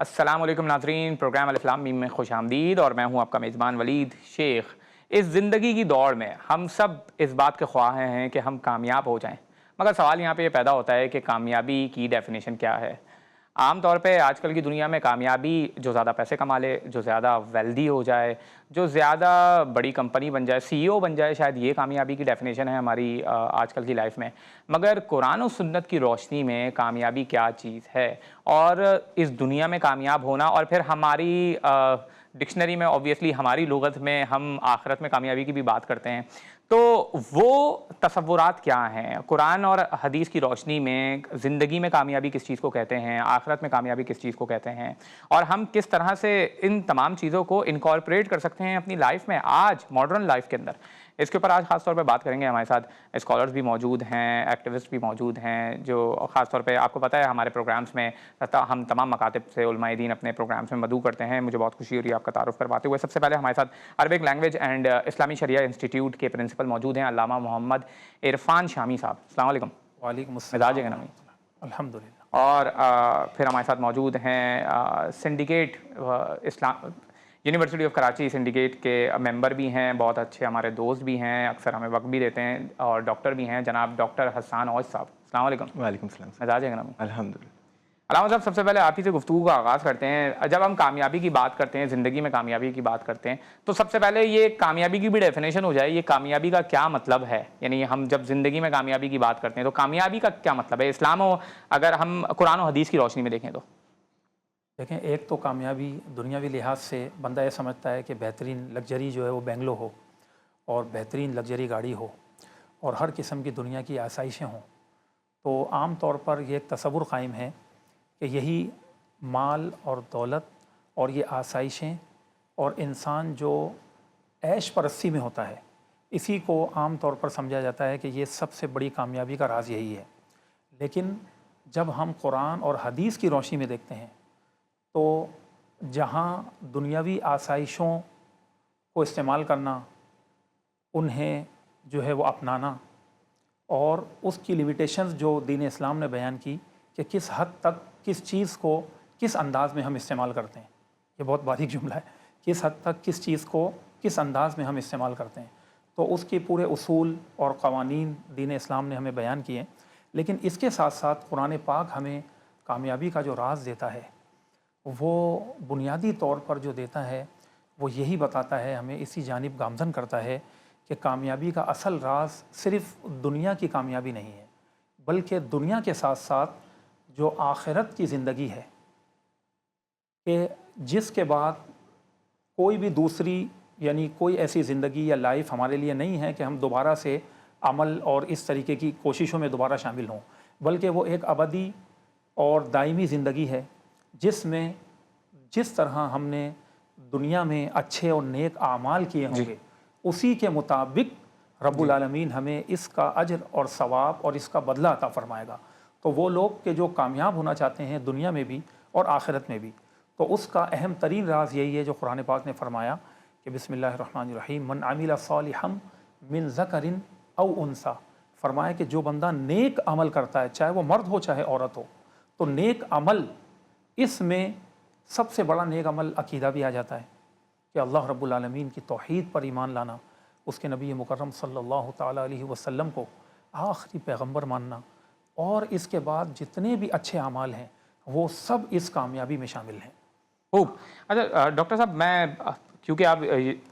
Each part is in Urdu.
السلام علیکم ناظرین، پروگرام الاسلام میم میں خوش آمدید اور میں ہوں آپ کا میزبان ولید شیخ۔ اس زندگی کی دوڑ میں ہم سب اس بات کے خواہاں ہیں کہ ہم کامیاب ہو جائیں، مگر سوال یہاں پہ یہ پیدا ہوتا ہے کہ کامیابی کی ڈیفینیشن کیا ہے؟ عام طور پہ آج کل کی دنیا میں کامیابی جو زیادہ پیسے کما لے، جو زیادہ ویلدی ہو جائے، جو زیادہ بڑی کمپنی بن جائے، سی ای او بن جائے، شاید یہ کامیابی کی ڈیفینیشن ہے ہماری آج کل کی لائف میں۔ مگر قرآن و سنت کی روشنی میں کامیابی کیا چیز ہے، اور اس دنیا میں کامیاب ہونا، اور پھر ہماری ڈکشنری میں اوبویسلی ہماری لغت میں ہم آخرت میں کامیابی کی بھی بات کرتے ہیں، تو وہ تصورات کیا ہیں؟ قرآن اور حدیث کی روشنی میں زندگی میں کامیابی کس چیز کو کہتے ہیں، آخرت میں کامیابی کس چیز کو کہتے ہیں، اور ہم کس طرح سے ان تمام چیزوں کو انکارپوریٹ کر سکتے ہیں اپنی لائف میں آج ماڈرن لائف کے اندر؟ اس کے اوپر آج خاص طور پہ بات کریں گے۔ ہمارے ساتھ اسکالرز بھی موجود ہیں، ایکٹیوسٹ بھی موجود ہیں، جو خاص طور پہ آپ کو پتہ ہے ہمارے پروگرامز میں ہم تمام مکاتب سے علماء دین اپنے پروگرامز میں مدعو کرتے ہیں۔ مجھے بہت خوشی ہو رہی ہے آپ کا تعارف کرواتے ہوئے۔ سب سے پہلے ہمارے ساتھ عربک لینگویج اینڈ اسلامی شریعہ انسٹیٹیوٹ کے پرنسپل موجود ہیں، علامہ محمد عرفان شامی صاحب۔ السلام علیکم۔ وعلیکم مزاج السلام گرامی۔ ورحمۃ اللہ، الحمد للہ۔ اور پھر ہمارے ساتھ موجود ہیں syndicate Islam university of Karachi syndicate کے ممبر بھی ہیں، بہت اچھے ہمارے دوست بھی ہیں، اکثر ہمیں وقت بھی دیتے ہیں، اور ڈاکٹر بھی ہیں، جناب ڈاکٹر حسان اوج صاحب۔ السلام علیکم۔ وعلیکم السلام۔ مزاج گرامی۔ الحمد للہ۔ علامہ صاحب، سب سے پہلے آپ ہی سے گفتگو کا آغاز کرتے ہیں۔ جب ہم کامیابی کی بات کرتے ہیں، زندگی میں کامیابی کی بات کرتے ہیں، تو سب سے پہلے یہ کامیابی کی بھی ڈیفینیشن ہو جائے، یہ کامیابی کا کیا مطلب ہے؟ یعنی ہم جب زندگی میں کامیابی کی بات کرتے ہیں تو کامیابی کا کیا مطلب ہے اسلام و اگر ہم قرآن و حدیث کی روشنی میں دیکھیں تو؟ دیکھیں، ایک تو کامیابی دنیاوی لحاظ سے بندہ یہ سمجھتا ہے کہ بہترین لگژری جو ہے وہ بنگلو ہو، اور بہترین لگژری گاڑی ہو، اور ہر قسم کی دنیا کی آسائشیں ہوں۔ تو عام طور پر یہ ایک تصور قائم ہے کہ یہی مال اور دولت اور یہ آسائشیں اور انسان جو عیش پرستی میں ہوتا ہے، اسی کو عام طور پر سمجھا جاتا ہے کہ یہ سب سے بڑی کامیابی کا راز یہی ہے۔ لیکن جب ہم قرآن اور حدیث کی روشنی میں دیکھتے ہیں تو جہاں دنیاوی آسائشوں کو استعمال کرنا، انہیں جو ہے وہ اپنانا، اور اس کی لیمیٹیشنز جو دین اسلام نے بیان کی کہ کس حد تک کس چیز کو کس انداز میں ہم استعمال کرتے ہیں، یہ بہت باریک جملہ ہے، کس حد تک کس چیز کو کس انداز میں ہم استعمال کرتے ہیں، تو اس کے پورے اصول اور قوانین دین اسلام نے ہمیں بیان کیے ہیں۔ لیکن اس کے ساتھ ساتھ قرآن پاک ہمیں کامیابی کا جو راز دیتا ہے، وہ بنیادی طور پر جو دیتا ہے وہ یہی بتاتا ہے، ہمیں اسی جانب گامزن کرتا ہے کہ کامیابی کا اصل راز صرف دنیا کی کامیابی نہیں ہے، بلکہ دنیا کے ساتھ ساتھ جو آخرت کی زندگی ہے، کہ جس کے بعد کوئی بھی دوسری یعنی کوئی ایسی زندگی یا لائف ہمارے لیے نہیں ہے کہ ہم دوبارہ سے عمل اور اس طریقے کی کوششوں میں دوبارہ شامل ہوں، بلکہ وہ ایک ابدی اور دائمی زندگی ہے جس میں جس طرح ہم نے دنیا میں اچھے اور نیک اعمال کیے ہوں گے، اسی کے مطابق رب العالمین ہمیں اس کا اجر اور ثواب اور اس کا بدلہ عطا فرمائے گا۔ تو وہ لوگ کہ جو کامیاب ہونا چاہتے ہیں دنیا میں بھی اور آخرت میں بھی، تو اس کا اہم ترین راز یہی ہے جو قرآن پاک نے فرمایا کہ بسم اللہ الرحمن الرحیم، من عمل صالحا من ذکر او انثی، فرمایا کہ جو بندہ نیک عمل کرتا ہے، چاہے وہ مرد ہو چاہے عورت ہو، تو نیک عمل، اس میں سب سے بڑا نیک عمل عقیدہ بھی آ جاتا ہے کہ اللہ رب العالمین کی توحید پر ایمان لانا، اس کے نبی مکرم صلی اللہ تعالیٰ علیہ وسلم کو آخری پیغمبر ماننا، اور اس کے بعد جتنے بھی اچھے اعمال ہیں وہ سب اس کامیابی میں شامل ہیں۔ خوب۔ اچھا ڈاکٹر صاحب، میں کیونکہ آپ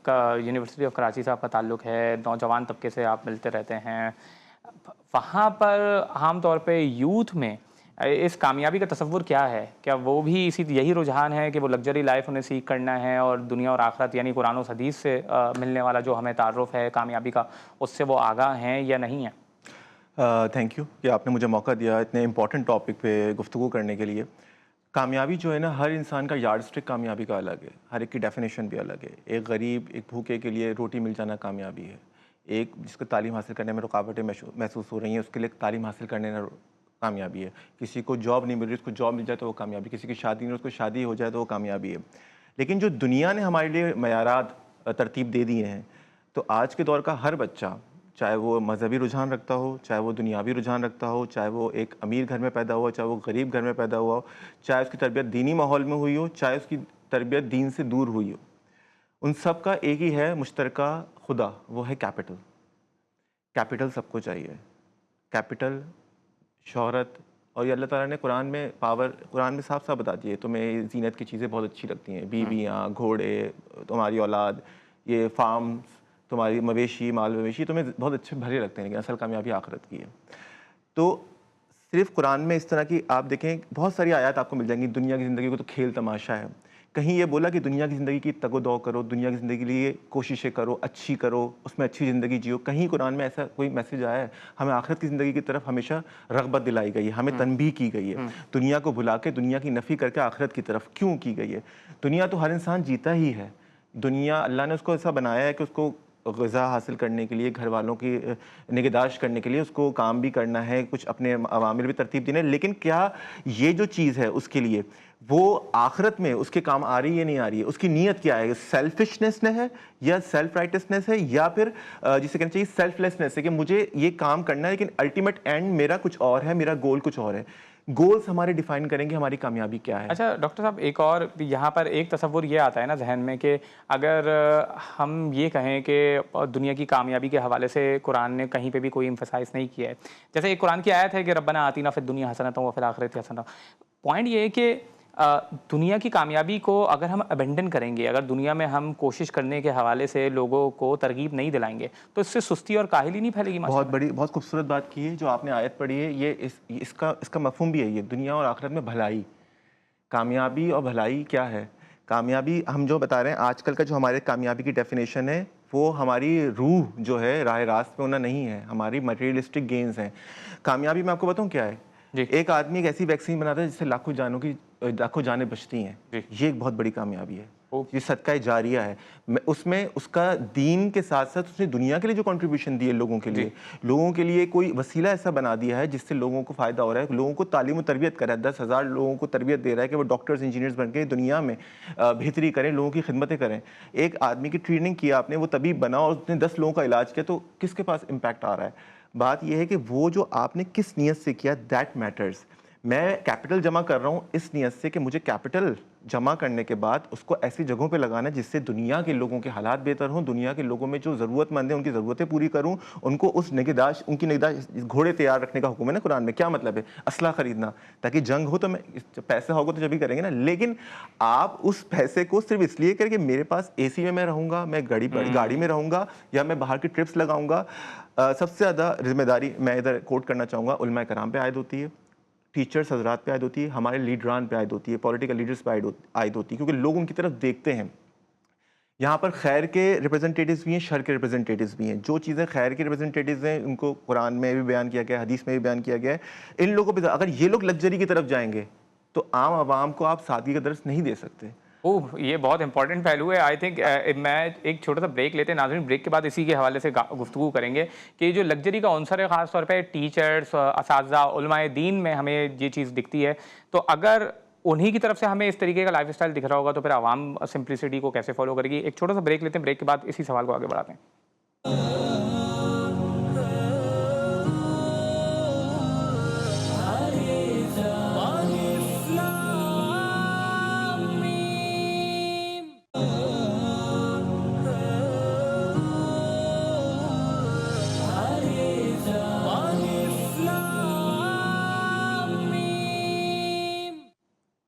کا یونیورسٹی آف کراچی سے آپ کا تعلق ہے، نوجوان طبقے سے آپ ملتے رہتے ہیں، وہاں پر عام طور پہ یوتھ میں اس کامیابی کا تصور کیا ہے؟ کیا وہ بھی یہی رجحان ہے کہ وہ لگژری لائف انہیں سیکھ کرنا ہے، اور دنیا اور آخرت یعنی قرآن و حدیث سے ملنے والا جو ہمیں تعارف ہے کامیابی کا، اس سے وہ آگاہ ہیں یا نہیں ہیں؟ تھینک یو کہ آپ نے مجھے موقع دیا اتنے امپورٹنٹ ٹاپک پہ گفتگو کرنے کے لیے۔ کامیابی جو ہے نا، ہر انسان کا یارڈ اسٹک کامیابی کا الگ ہے، ہر ایک کی ڈیفینیشن بھی الگ ہے۔ ایک غریب، ایک بھوکے کے لیے روٹی مل جانا کامیابی ہے، ایک جس کو تعلیم حاصل کرنے میں رکاوٹیں محسوس ہو رہی ہیں اس کے لیے تعلیم حاصل کرنے میں کامیابی ہے، کسی کو جاب نہیں مل رہی اس کو جاب مل جائے تو وہ کامیابی، کسی کی شادی نہیں ہو اس کو شادی ہو جائے تو وہ کامیابی ہے۔ لیکن جو دنیا نے ہمارے لیے معیارات ترتیب دے دیے ہیں، تو آج کے دور کا ہر بچہ چاہے وہ مذہبی رجحان رکھتا ہو، چاہے وہ دنیاوی رجحان رکھتا ہو، چاہے وہ ایک امیر گھر میں پیدا ہوا، چاہے وہ غریب گھر میں پیدا ہوا ہو، چاہے اس کی تربیت دینی ماحول میں ہوئی ہو، چاہے اس کی تربیت دین سے دور ہوئی ہو، ان سب کا ایک ہی ہے مشترکہ خدا، وہ ہے کیپٹل. کیپٹل سب کو چاہیے. کیپٹل، شہرت، اور یہ اللہ تعالیٰ نے قرآن میں قرآن میں صاف صاف بتا دیے تمہیں زینت کی چیزیں بہت اچھی لگتی ہیں، بیویاں، گھوڑے، تمہاری اولاد، یہ فارمز، تمہاری مویشی، مال مویشی تمہیں بہت اچھے بھلے لگتے ہیں، لیکن اصل کامیابی آخرت کی ہے. تو صرف قرآن میں اس طرح کی آپ دیکھیں بہت ساری آیات آپ کو مل جائیں گی. دنیا کی زندگی کو تو کھیل تماشا ہے. کہیں یہ بولا کہ دنیا کی زندگی کی تگ و دو کرو، دنیا کی زندگی کے لیے کوششیں کرو، اچھی کرو، اس میں اچھی زندگی جیو. کہیں قرآن میں ایسا کوئی میسج آیا ہے؟ ہمیں آخرت کی زندگی کی طرف ہمیشہ رغبت دلائی گئی ہے، ہمیں تنبیہ کی گئی ہے. دنیا کو بھلا کے، دنیا کی نفی کر کے آخرت کی طرف کیوں کی گئی ہے؟ دنیا تو ہر انسان جیتا ہی ہے. دنیا اللہ نے اس کو ایسا بنایا ہے کہ اس کو غذا حاصل کرنے کے لیے، گھر والوں کی نگہداشت کرنے کے لیے اس کو کام بھی کرنا ہے، کچھ اپنے عوامل بھی ترتیب دینے. لیکن کیا یہ جو چیز ہے اس کے لیے وہ آخرت میں اس کے کام آ رہی ہے نہیں آ رہی ہے؟ اس کی نیت کیا ہے؟ سیلفشنس ہے یا سیلف رائٹسنس ہے، یا پھر جسے کہنا چاہیے سیلف لیسنس ہے کہ مجھے یہ کام کرنا ہے لیکن الٹیمیٹ اینڈ میرا کچھ اور ہے، میرا گول کچھ اور ہے. گولز ہمارے ڈیفائن کریں گے ہماری کامیابی کیا ہے. اچھا ڈاکٹر صاحب، ایک اور یہاں پر ایک تصور یہ آتا ہے نا ذہن میں کہ اگر ہم یہ کہیں کہ دنیا کی کامیابی کے حوالے سے قرآن نے کہیں پہ بھی کوئی ایمفسائز نہیں کیا ہے، جیسے ایک قرآن کی آیت ہے کہ ربنا آتینا فی الدنیا حسنۃ وفی الآخرۃ حسنۃ. پوائنٹ یہ ہے کہ دنیا کی کامیابی کو اگر ہم ابینڈن کریں گے، اگر دنیا میں ہم کوشش کرنے کے حوالے سے لوگوں کو ترغیب نہیں دلائیں گے تو اس سے سستی اور کاہلی نہیں پھیلے گی؟ بہت بڑی، بہت خوبصورت بات کی ہے جو آپ نے آیت پڑھی ہے. یہ اس کا مفہوم بھی ہے، یہ دنیا اور آخرت میں بھلائی. کامیابی اور بھلائی کیا ہے؟ کامیابی ہم جو بتا رہے ہیں آج کل کا جو ہمارے کامیابی کی ڈیفینیشن ہے وہ ہماری روح جو ہے راہ راست پہ ہونا نہیں ہے، ہماری مٹیریلسٹک گینز ہیں. کامیابی میں آپ کو بتاؤں کیا ہے؟ ایک آدمی ایک ایسی ویکسین بناتا ہے جس سے لاکھوں جانیں بچتی ہیں. یہ ایک بہت بڑی کامیابی ہے، یہ صدقہ جاریہ ہے. اس میں اس کا دین کے ساتھ ساتھ اس نے دنیا کے لیے جو کنٹریبیوشن دی ہے، لوگوں کے لیے کوئی وسیلہ ایسا بنا دیا ہے جس سے لوگوں کو فائدہ ہو رہا ہے. لوگوں کو تعلیم و تربیت کر رہا ہے، 10,000 لوگوں کو تربیت دے رہا ہے کہ وہ ڈاکٹرز، انجینئرز بن کے دنیا میں بہتری کریں، لوگوں کی خدمتیں کریں. ایک آدمی کی ٹریننگ کیا آپ نے، وہ طبیب بنا اور اس نے 10 لوگوں کا علاج کیا، تو کس کے پاس امپیکٹ آ رہا ہے؟ بات یہ ہے کہ وہ جو آپ نے کس نیت سے کیا، دیٹ میٹرز. میں کیپٹل جمع کر رہا ہوں اس نیت سے کہ مجھے کیپٹل جمع کرنے کے بعد اس کو ایسی جگہوں پہ لگانا ہے جس سے دنیا کے لوگوں کے حالات بہتر ہوں، دنیا کے لوگوں میں جو ضرورت مند ہیں ان کی ضرورتیں پوری کروں، ان کو ان کی نگہداشت. گھوڑے تیار رکھنے کا حکم ہے نا قرآن میں. کیا مطلب ہے؟ اسلحہ خریدنا تاکہ جنگ ہو تو میں پیسہ ہوگا تو جب ہی کریں گے نا. لیکن آپ اس پیسے کو صرف اس لیے کریں کہ میرے پاس اے سی میں رہوں گا، میں گاڑی میں رہوں گا، یا میں باہر کی ٹرپس لگاؤں گا. سب سے زیادہ ذمہ داری میں ادھر کوٹ کرنا چاہوں گا علماء کرام پہ عائد ہوتی ہے، ٹیچرز حضرات پہ عائد ہوتی ہے، ہمارے لیڈران پہ عائد ہوتی ہے، پولیٹیکل لیڈرز پہ عائد ہوتی ہے، کیونکہ لوگ ان کی طرف دیکھتے ہیں. یہاں پر خیر کے ریپرزنٹیٹیوز بھی ہیں، شر کے ریپرزنٹیٹیوز بھی ہیں. جو چیزیں خیر کے ریپرزنٹیٹیوز ہیں ان کو قرآن میں بھی بیان کیا گیا ہے، حدیث میں بھی بیان کیا گیا ہے. ان لوگوں پہ اگر یہ لوگ لگژری کی طرف جائیں گے تو عام عوام کو آپ سادگی کا درس نہیں دے سکتے. یہ بہت امپورٹنٹ پہلو ہے. آئی تھنک میں ایک چھوٹا سا بریک لیتے ہیں ناظرین. بریک کے بعد اسی کے حوالے سے گفتگو کریں گے کہ جو لگژری کا عنصر ہے خاص طور پہ ٹیچرز، اساتذہ، علماء دین میں ہمیں یہ چیز دکھتی ہے، تو اگر انہی کی طرف سے ہمیں اس طریقے کا لائف اسٹائل دکھ رہا ہوگا تو پھر عوام سمپلسٹی کو کیسے فالو کرے گی؟ ایک چھوٹا سا بریک لیتے ہیں، بریک کے بعد اسی سوال کو آگے بڑھاتے ہیں.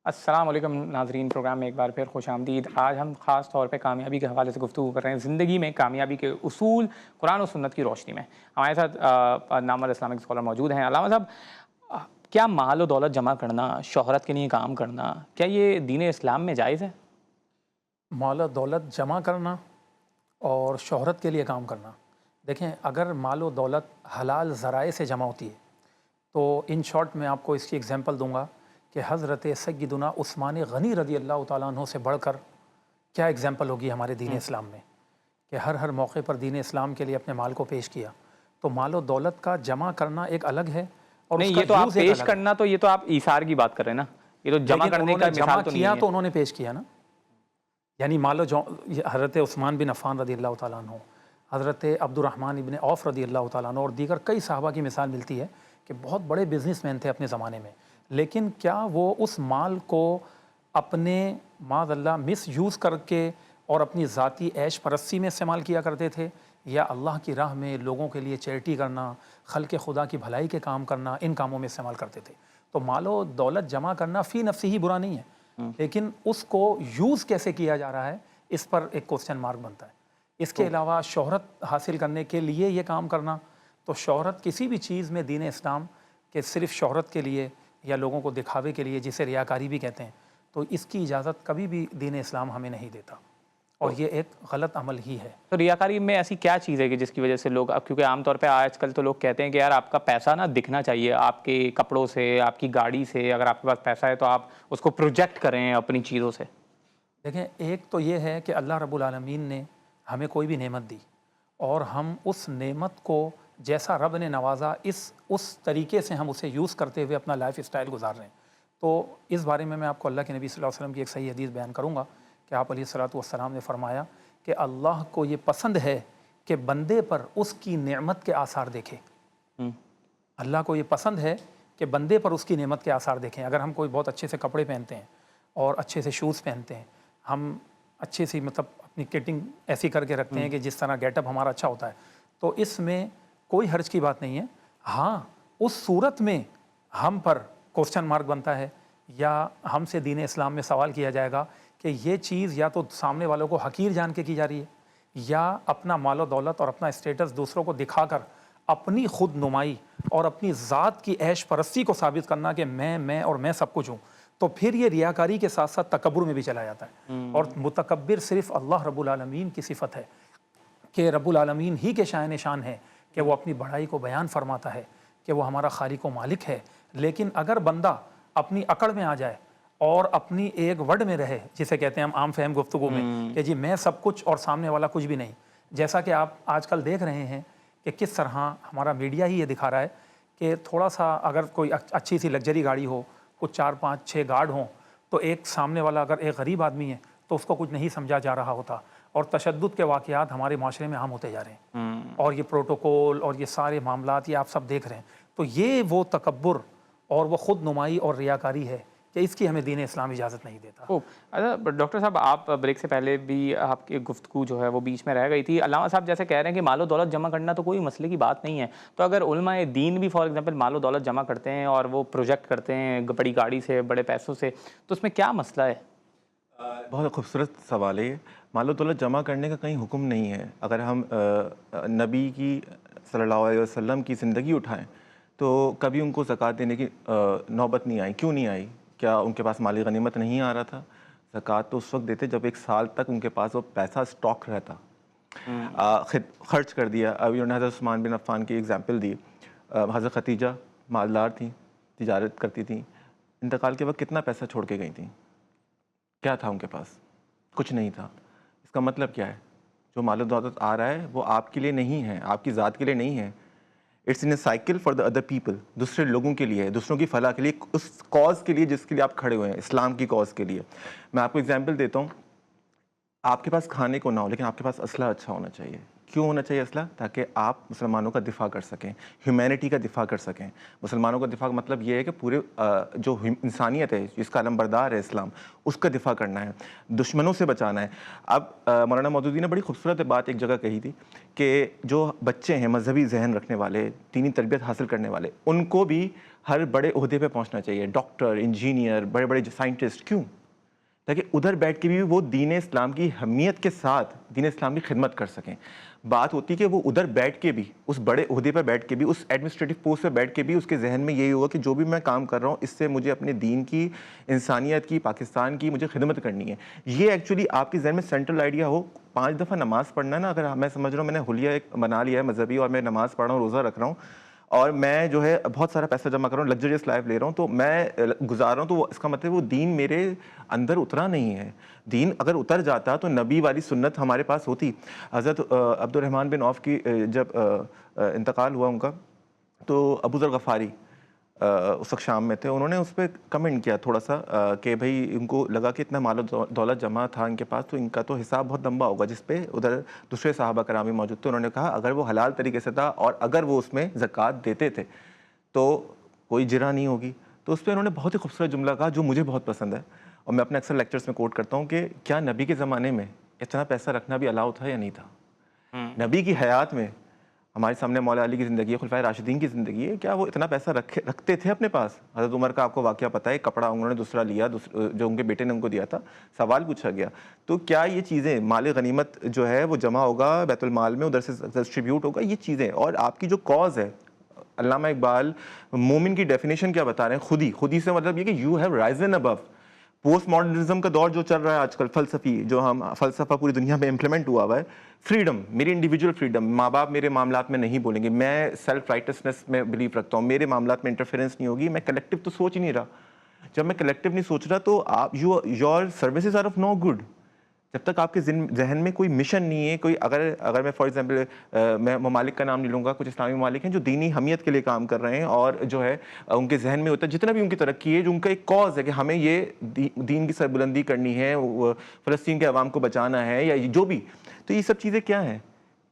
السلام علیکم ناظرین، پروگرام میں ایک بار پھر خوش آمدید. آج ہم خاص طور پہ کامیابی کے حوالے سے گفتگو کر رہے ہیں، زندگی میں کامیابی کے اصول قرآن و سنت کی روشنی میں. ہمارے ساتھ نامور اسلامک اسکالر موجود ہیں. علامہ صاحب، کیا مال و دولت جمع کرنا، شہرت کے لیے کام کرنا، کیا یہ دین اسلام میں جائز ہے؟ مال و دولت جمع کرنا اور شہرت کے لیے کام کرنا، دیکھیں اگر مال و دولت حلال ذرائع سے جمع ہوتی ہے تو ان شارٹ میں آپ کو اس کی ایگزامپل دوں گا کہ حضرت سیدنا عثمان غنی رضی اللہ تعالیٰ عنہ سے بڑھ کر کیا ایگزامپل ہوگی ہمارے دین اسلام میں، کہ ہر موقع پر دین اسلام کے لیے اپنے مال کو پیش کیا. تو مال و دولت کا جمع کرنا ایک الگ ہے، اور نہیں، یہ تو آپ پیش کرنا، تو یہ تو آپ ایثار کی بات کر رہے ہیں نا، یہ تو جمع کرنے کا مثال تو نہیں ہے. تو انہوں نے پیش کیا نا، یعنی حضرت عثمان بن عفان رضی اللہ تعالیٰ عنہ، حضرت عبد الرحمن ابن عوف رضی اللہ تعالیٰ عنہ اور دیگر کئی صحابہ کی مثال ملتی ہے کہ بہت بڑے بزنس مین تھے اپنے زمانے میں، لیکن کیا وہ اس مال کو اپنے معاذ اللہ مس یوز کر کے اور اپنی ذاتی عیش پرستی میں استعمال کیا کرتے تھے، یا اللہ کی راہ میں لوگوں کے لیے چیریٹی کرنا، خلق خدا کی بھلائی کے کام کرنا، ان کاموں میں استعمال کرتے تھے؟ تو مال و دولت جمع کرنا فی نفسی ہی برا نہیں ہے، لیکن اس کو یوز کیسے کیا جا رہا ہے اس پر ایک کوسچن مارک بنتا ہے۔ اس کے علاوہ شہرت حاصل کرنے کے لیے یہ کام کرنا، تو شہرت کسی بھی چیز میں دین اسلام کہ صرف شہرت کے لیے یا لوگوں کو دکھاوے کے لیے، جسے ریاکاری بھی کہتے ہیں، تو اس کی اجازت کبھی بھی دین اسلام ہمیں نہیں دیتا، اور یہ ایک غلط عمل ہی ہے۔ تو ریاکاری میں ایسی کیا چیز ہے کہ جس کی وجہ سے لوگ، اب کیونکہ عام طور پہ آج کل تو لوگ کہتے ہیں کہ یار آپ کا پیسہ نا دکھنا چاہیے، آپ کے کپڑوں سے، آپ کی گاڑی سے، اگر آپ کے پاس پیسہ ہے تو آپ اس کو پروجیکٹ کریں اپنی چیزوں سے۔ دیکھیں، ایک تو یہ ہے کہ اللہ رب العالمین نے ہمیں کوئی بھی نعمت دی اور ہم اس نعمت کو جیسا رب نے نوازا اس طریقے سے ہم اسے یوز کرتے ہوئے اپنا لائف اسٹائل گزار رہے ہیں۔ تو اس بارے میں آپ کو اللہ کے نبی صلی اللہ علیہ وسلم کی ایک صحیح حدیث بیان کروں گا کہ آپ علیہ الصلوۃ والسلام نے فرمایا کہ اللہ کو یہ پسند ہے کہ بندے پر اس کی نعمت کے آثار دیکھے۔ اللہ کو یہ پسند ہے کہ بندے پر اس کی نعمت کے آثار دیکھیں۔ اگر ہم کوئی بہت اچھے سے کپڑے پہنتے ہیں اور اچھے سے شوز پہنتے ہیں، ہم اچھی سی مطلب اپنی کٹنگ ایسی کر کے رکھتے ہیں کہ جس طرح گیٹ اپ ہمارا اچھا ہوتا ہے، تو اس میں کوئی حرج کی بات نہیں ہے۔ ہاں، اس صورت میں ہم پر کوسچن مارک بنتا ہے یا ہم سے دین اسلام میں سوال کیا جائے گا کہ یہ چیز یا تو سامنے والوں کو حقیر جان کے کی جا رہی ہے، یا اپنا مال و دولت اور اپنا اسٹیٹس دوسروں کو دکھا کر اپنی خود نمائی اور اپنی ذات کی عیش پرستی کو ثابت کرنا کہ میں اور میں سب کچھ ہوں، تو پھر یہ ریاکاری کے ساتھ ساتھ تکبر میں بھی چلا جاتا ہے۔ اور متکبر صرف اللہ رب العالمین کی صفت ہے کہ رب العالمین ہی کے شائن شان ہے کہ وہ اپنی بڑائی کو بیان فرماتا ہے کہ وہ ہمارا خالق و مالک ہے۔ لیکن اگر بندہ اپنی اکڑ میں آ جائے اور اپنی ایک ورڈ میں رہے، جسے کہتے ہیں ہم عام فہم گفتگو میں کہ جی میں سب کچھ اور سامنے والا کچھ بھی نہیں، جیسا کہ آپ آج کل دیکھ رہے ہیں کہ کس طرح ہمارا میڈیا ہی یہ دکھا رہا ہے کہ تھوڑا سا اگر کوئی اچھی سی لگژری گاڑی ہو، کچھ 4 5 6 گارڈ ہوں، تو ایک سامنے والا اگر ایک غریب آدمی ہے تو اس کو کچھ نہیں سمجھا جا رہا ہوتا، اور تشدد کے واقعات ہمارے معاشرے میں عام ہوتے جا رہے ہیں، اور یہ پروٹوکول اور یہ سارے معاملات یہ آپ سب دیکھ رہے ہیں۔ تو یہ وہ تکبر اور وہ خود نمائی اور ریاکاری ہے کہ اس کی ہمیں دین اسلام اجازت نہیں دیتا۔ اچھا ڈاکٹر صاحب، آپ بریک سے پہلے بھی آپ کی گفتگو جو ہے وہ بیچ میں رہ گئی تھی۔ علامہ صاحب جیسے کہہ رہے ہیں کہ مال و دولت جمع کرنا تو کوئی مسئلے کی بات نہیں ہے، تو اگر علماء دین بھی فار ایگزامپل مال و دولت جمع کرتے ہیں اور وہ پروجیکٹ کرتے ہیں بڑی گاڑی سے، بڑے پیسوں سے، تو اس میں کیا مسئلہ ہے؟ بہت خوبصورت سوال ہے۔ مال و دولت جمع کرنے کا کہیں حکم نہیں ہے۔ اگر ہم نبی کی صلی اللہ علیہ وسلم کی زندگی اٹھائیں تو کبھی ان کو زکوٰۃ دینے کی نوبت نہیں آئی۔ کیوں نہیں آئی؟ کیا ان کے پاس مالی غنیمت نہیں آ رہا تھا؟ زکوٰۃ تو اس وقت دیتے جب 1 سال تک ان کے پاس وہ پیسہ اسٹاک رہتا، خرچ کر دیا۔ ابھی انہوں نے حضرت عثمان بن عفان کی ایگزامپل دی۔ حضرت ختیجہ مالدار تھیں، تجارت کرتی تھیں، انتقال کے وقت کتنا پیسہ چھوڑ کے گئی تھیں؟ کیا تھا ان کے پاس؟ کچھ نہیں تھا۔ اس کا مطلب کیا ہے؟ جو مال و دولت آ رہا ہے وہ آپ کے لیے نہیں ہے، آپ کی ذات کے لیے نہیں ہے۔ It's in a cycle for the other people, دوسرے لوگوں کے لیے ہے، دوسروں کی فلاح کے لیے، اس کاز کے لیے جس کے لیے آپ کھڑے ہوئے ہیں، اسلام کی کاز کے لیے۔ میں آپ کو ایگزامپل دیتا ہوں۔ آپ کے پاس کھانے کو نہ ہو لیکن آپ کے پاس اسلحہ اچھا ہونا چاہیے۔ کیوں ہونا چاہیے اسلحہ؟ تاکہ آپ مسلمانوں کا دفاع کر سکیں، ہیومینٹی کا دفاع کر سکیں۔ مسلمانوں کا دفاع کا مطلب یہ ہے کہ پورے جو انسانیت ہے، جس کا علمبردار ہے اسلام، اس کا دفاع کرنا ہے، دشمنوں سے بچانا ہے۔ اب مولانا مودودی نے بڑی خوبصورت بات ایک جگہ کہی تھی کہ جو بچے ہیں مذہبی ذہن رکھنے والے، دینی تربیت حاصل کرنے والے، ان کو بھی ہر بڑے عہدے پہ پہنچنا چاہیے، ڈاکٹر، انجینئر، بڑے بڑے سائنٹسٹ۔ کیوں؟ تاکہ ادھر بیٹھ کے بھی وہ دین اسلام کی اہمیت کے ساتھ دین اسلام کی خدمت کر سکیں۔ بات ہوتی کہ وہ ادھر بیٹھ کے بھی، اس بڑے عہدے پہ بیٹھ کے بھی، اس ایڈمنسٹریٹو پوسٹ پہ بیٹھ کے بھی اس کے ذہن میں یہی ہوگا کہ جو بھی میں کام کر رہا ہوں اس سے مجھے اپنے دین کی، انسانیت کی، پاکستان کی مجھے خدمت کرنی ہے۔ یہ ایکچولی آپ کے ذہن میں سینٹرل آئیڈیا ہو۔ 5 دفعہ نماز پڑھنا نا، اگر میں سمجھ رہا ہوں میں نے حلیہ ایک بنا لیا ہے مذہبی، اور میں نماز پڑھ رہا ہوں، روزہ رکھ رہا ہوں، اور میں جو ہے بہت سارا پیسہ جمع کر رہا ہوں، لگژریس لائف لے رہا ہوں، تو میں گزار رہا ہوں، تو اس کا مطلب وہ دین میرے اندر اترا نہیں ہے۔ دین اگر اتر جاتا تو نبی والی سنت ہمارے پاس ہوتی۔ حضرت عبد الرحمن بن عوف کی جب انتقال ہوا ان کا، تو ابو ذر غفاری اس وقت شام میں تھے, انہوں نے اس پہ کمنٹ کیا تھوڑا سا کہ بھائی ان کو لگا کہ اتنا مال و دولت جمع تھا ان کے پاس, تو ان کا تو حساب بہت لمبا ہوگا, جس پہ ادھر دوسرے صحابہ کرام بھی موجود تھے. انہوں نے کہا اگر وہ حلال طریقے سے تھا اور اگر وہ اس میں زکوٰۃ دیتے تھے تو کوئی جرا نہیں ہوگی. تو اس پہ انہوں نے بہت ہی خوبصورت جملہ کہا جو مجھے بہت پسند ہے, اور میں اپنے اکثر لیکچرز میں کوٹ کرتا ہوں کہ کیا نبی کے زمانے میں اتنا پیسہ رکھنا بھی الاؤ تھا یا نہیں تھا؟ نبی کی حیات میں ہمارے سامنے مولا علی کی زندگی ہے, خلفائے راشدین کی زندگی ہے, کیا وہ اتنا پیسہ رکھتے تھے اپنے پاس؟ حضرت عمر کا آپ کو واقعہ پتہ ہے, کپڑا انہوں نے دوسرا لیا جو ان کے بیٹے نے ان کو دیا تھا, سوال پوچھا گیا تو کیا یہ چیزیں مال غنیمت جو ہے وہ جمع ہوگا بیت المال میں, ادھر سے ڈسٹریبیوٹ ہوگا, یہ چیزیں, اور آپ کی جو کاز ہے, علامہ اقبال مومن کی ڈیفینیشن کیا بتا رہے ہیں, خودی سے مطلب یہ کہ you have risen above. Post modernism کا دور جو چل رہا ہے آج کل, فلسفی جو ہم فلسفہ پوری دنیا میں امپلیمنٹ ہوا ہے, فریڈم, میری انڈیویجول فریڈم, ماں باپ میرے معاملات میں نہیں بولیں گے, میں سیلف رائٹسنس میں بلیو رکھتا ہوں, میرے معاملات میں انٹرفیرنس نہیں ہوگی, میں کلیکٹیو تو سوچ ہی نہیں رہا. جب میں کلیکٹیو نہیں سوچ رہا تو آپ your services are of no good. جب تک آپ کے ذہن میں کوئی مشن نہیں ہے, کوئی اگر میں فار ایگزامپل میں ممالک کا نام نہیں لوں گا, کچھ اسلامی ممالک ہیں جو دینی حمیت کے لیے کام کر رہے ہیں, اور جو ہے ان کے ذہن میں ہوتا ہے جتنا بھی ان کی ترقی ہے, جو ان کا ایک کاز ہے کہ ہمیں یہ دین کی سربلندی کرنی ہے, فلسطین کے عوام کو بچانا ہے, یا جو بھی, تو یہ سب چیزیں کیا ہیں؟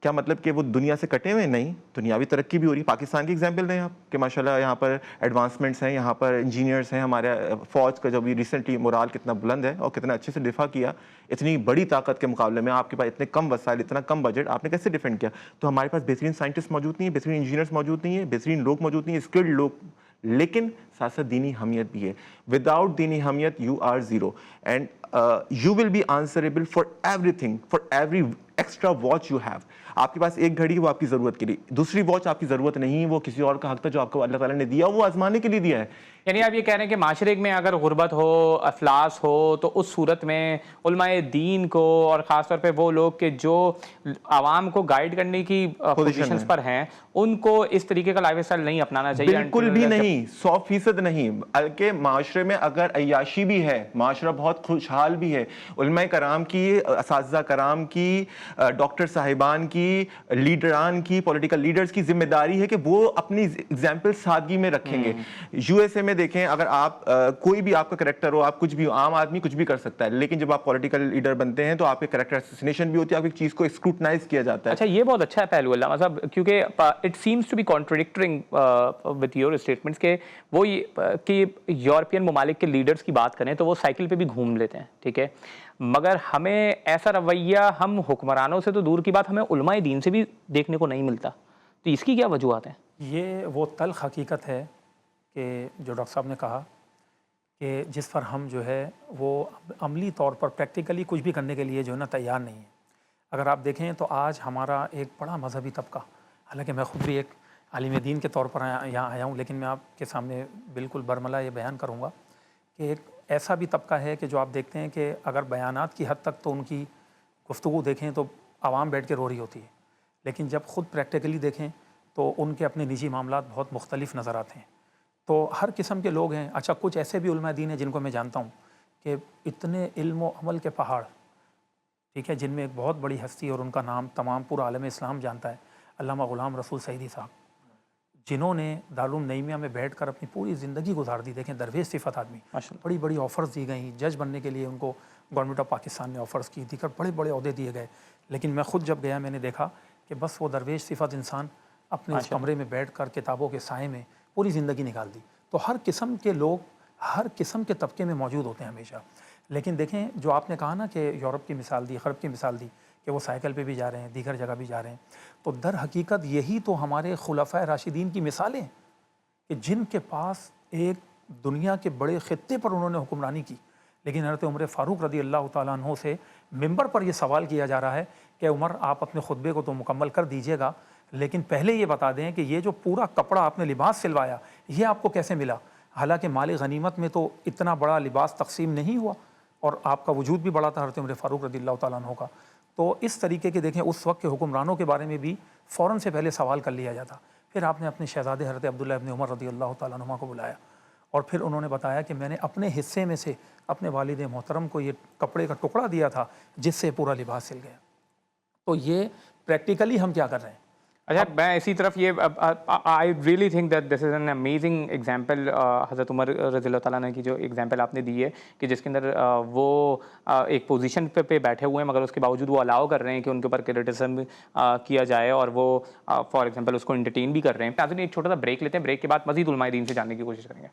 کیا مطلب کہ وہ دنیا سے کٹے ہوئے؟ نہیں, دنیاوی ترقی بھی ہو رہی ہے. پاکستان کی ایگزامپل دیں آپ کہ ماشاءاللہ یہاں پر ایڈوانسمنٹس ہیں, یہاں پر انجینئرس ہیں, ہمارے فوج کا جو بھی ریسنٹلی مورال کتنا بلند ہے اور کتنا اچھے سے دفاع کیا. اتنی بڑی طاقت کے مقابلے میں آپ کے پاس اتنے کم وسائل, اتنا کم بجٹ, آپ نے کیسے ڈیفینڈ کیا؟ تو ہمارے پاس بہترین سائنٹسٹ موجود نہیں ہے, بہترین انجینئرس موجود نہیں ہے, بہترین لوگ موجود نہیں ہیں, اسکلڈ لوگ, لیکن ساتھ ساتھ دینی حمیت بھی ہے. وداؤٹ دینی حمیت you are zero, and you will be answerable for everything, for every extra watch you have. آپ کے پاس ایک گھڑی وہ آپ کی ضرورت کے لیے, دوسری واچ آپ کی ضرورت نہیں, وہ کسی اور کا حق تھا جو آپ کو اللہ تعالیٰ نے دیا, وہ آزمانے کے لیے دیا ہے. یعنی آپ یہ کہہ رہے ہیں کہ معاشرے میں اگر غربت ہو, افلاس ہو, تو اس صورت میں علماء دین کو, اور خاص طور پہ وہ لوگ کہ جو عوام کو گائیڈ کرنے کی پوزیشنز پر ہیں, ان کو اس طریقے کا لائف اسٹائل نہیں اپنانا چاہیے. بالکل بھی نہیں, 100% نہیں. بلکہ معاشرے میں اگر عیاشی بھی ہے, معاشرہ بہت خوشحال بھی ہے, علماء کرام کی, اساتذہ کرام کی, ڈاکٹر صاحبان کی, لیڈران کی, پولیٹیکل لیڈرز کی ذمہ داری ہے کہ وہ اپنی ایگزامپل سادگی میں رکھیں گے. یو ایس اے میں دیکھیں, اگر آپ کوئی بھی آپ کا کریکٹر ہو, آپ کچھ بھی ہو, عام آدمی کچھ بھی کر سکتا ہے, لیکن جب آپ پولیٹیکل لیڈر بنتے ہیں تو آپ کے کریکٹر اسیسینیشن بھی ہوتی ہے, آپ ایک چیز کو اسکروٹنائز کیا جاتا ہے. اچھا, یہ بہت اچھا ہے پہلو علامہ صاحب, کیونکہ it seems to be contradicting with your statements کہ وہ کہ یورپین ممالک کے لیڈرز کی بات کریں تو وہ سائیکل پہ بھی گھوم لیتے ہیں, ٹھیک ہے, مگر ہمیں ایسا رویہ ہم حکمرانوں سے تو دور کی بات, ہمیں علماء دین سے بھی دیکھنے کو نہیں ملتا. تو اس کی کیا وجوہات ہیں؟ یہ وہ تلخ حقیقت ہے کہ جو ڈاکٹر صاحب نے کہا کہ جس پر ہم جو ہے وہ عملی طور پر پریکٹیکلی کچھ بھی کرنے کے لیے جو ہے نا تیار نہیں ہے. اگر آپ دیکھیں تو آج ہمارا ایک بڑا مذہبی طبقہ, حالانکہ میں خود بھی ایک عالم دین کے طور پر یہاں آیا ہوں, لیکن میں آپ کے سامنے بالکل برملا یہ بیان کروں گا کہ ایک ایسا بھی طبقہ ہے کہ جو آپ دیکھتے ہیں کہ اگر بیانات کی حد تک تو ان کی گفتگو دیکھیں تو عوام بیٹھ کے رو رہی ہوتی ہے, لیکن جب خود پریکٹیکلی دیکھیں تو ان کے اپنے نجی معاملات بہت مختلف نظر آتے ہیں. تو ہر قسم کے لوگ ہیں. اچھا, کچھ ایسے بھی علماء دین ہیں جن کو میں جانتا ہوں کہ اتنے علم و عمل کے پہاڑ, ٹھیک ہے, جن میں ایک بہت بڑی ہستی اور ان کا نام تمام پورا عالم اسلام جانتا ہے, علامہ غلام رسول سعیدی صاحب, جنہوں نے دارالعلوم نعیمیہ میں بیٹھ کر اپنی پوری زندگی گزار دی. دیکھیں, درویش صفت آدمی, بڑی بڑی آفرز دی گئیں, جج بننے کے لیے ان کو گورنمنٹ آف پاکستان نے آفرز کی تھی, کر بڑے بڑے عہدے دیے گئے. لیکن میں خود جب گیا میں نے دیکھا کہ بس وہ درویش صفت انسان اپنے اس کمرے میں بیٹھ کر کتابوں کے سائے میں پوری زندگی نکال دی. تو ہر قسم کے لوگ ہر قسم کے طبقے میں موجود ہوتے ہیں ہمیشہ. لیکن دیکھیں, جو آپ نے کہا نا کہ یورپ کی مثال دی, غرب کی مثال دی کہ وہ سائیکل پہ بھی جا رہے ہیں, دیگر جگہ بھی جا رہے ہیں, تو در حقیقت یہی تو ہمارے خلفائے راشدین کی مثالیں ہیں کہ جن کے پاس ایک دنیا کے بڑے خطے پر انہوں نے حکمرانی کی. لیکن حضرت عمر فاروق رضی اللہ تعالیٰ عنہ سے ممبر پر یہ سوال کیا جا رہا ہے کہ عمر, آپ اپنے خطبے کو تو مکمل کر دیجیے گا, لیکن پہلے یہ بتا دیں کہ یہ جو پورا کپڑا آپ نے لباس سلوایا یہ آپ کو کیسے ملا؟ حالانکہ مال غنیمت میں تو اتنا بڑا لباس تقسیم نہیں ہوا, اور آپ کا وجود بھی بڑا تھا حضرت عمر فاروق رضی اللہ تعالیٰ عنہ کا. تو اس طریقے کے دیکھیں اس وقت کے حکمرانوں کے بارے میں بھی فوراً سے پہلے سوال کر لیا جاتا. پھر آپ نے اپنے شہزادے حضرت عبداللہ ابن عمر رضی اللہ تعالیٰ عنہ کو بلایا, اور پھر انہوں نے بتایا کہ میں نے اپنے حصے میں سے اپنے والد محترم کو یہ کپڑے کا ٹکڑا دیا تھا جس سے پورا لباس سل گیا. تو یہ پریکٹیکلی ہم کیا کر رہے ہیں, اچھا میں اسی طرف یہ I really think that this is an amazing example حضرت عمر رضی اللہ تعالیٰ عنہ کی جو ایگزامپل آپ نے دی ہے کہ جس کے اندر وہ ایک پوزیشن پہ بیٹھے ہوئے ہیں مگر اس کے باوجود وہ الاؤ کر رہے ہیں کہ ان کے اوپر کرٹیسزم کیا جائے اور وہ فار ایگزامپل اس کو انٹرٹین بھی کر رہے ہیں. ناظرین ایک چھوٹا سا بریک لیتے ہیں, بریک کے بعد مزید علماء دین سے جاننے کی کوشش کریں گے.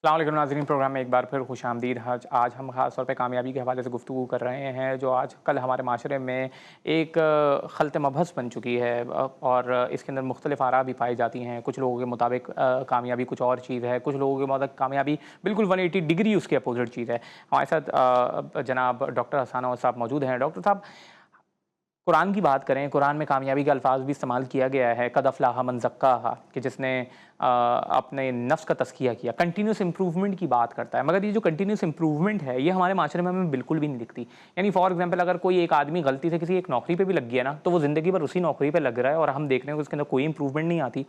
السلام علیکم ناظرین, پروگرام میں ایک بار پھر خوش آمدید. آج ہم خاص طور پہ کامیابی کے حوالے سے گفتگو کر رہے ہیں جو آج کل ہمارے معاشرے میں ایک خلط مبحث بن چکی ہے اور اس کے اندر مختلف آراء بھی پائی جاتی ہیں. کچھ لوگوں کے مطابق کامیابی کچھ اور چیز ہے, کچھ لوگوں کے مطابق کامیابی بالکل 180 ڈگری اس کے اپوزٹ چیز ہے. ہمارے ساتھ جناب ڈاکٹر حسان احمد صاحب موجود ہیں. ڈاکٹر صاحب, قرآن کی بات کریں, قرآن میں کامیابی کے الفاظ بھی استعمال کیا گیا ہے, قد افلح من زکاہا, کہ جس نے اپنے نفس کا تزکیہ کیا. کنٹینیوس امپروومنٹ کی بات کرتا ہے, مگر یہ جو کنٹینیوس امپروومنٹ ہے یہ ہمارے معاشرے میں ہمیں بالکل بھی نہیں دکھتی. یعنی فار ایگزامپل اگر کوئی ایک آدمی غلطی سے کسی ایک نوکری پہ بھی لگ گیا نا تو وہ زندگی بھر اسی نوکری پہ لگ رہا ہے اور ہم دیکھ رہے ہیں کہ اس کے اندر کوئی امپروومنٹ نہیں آتی.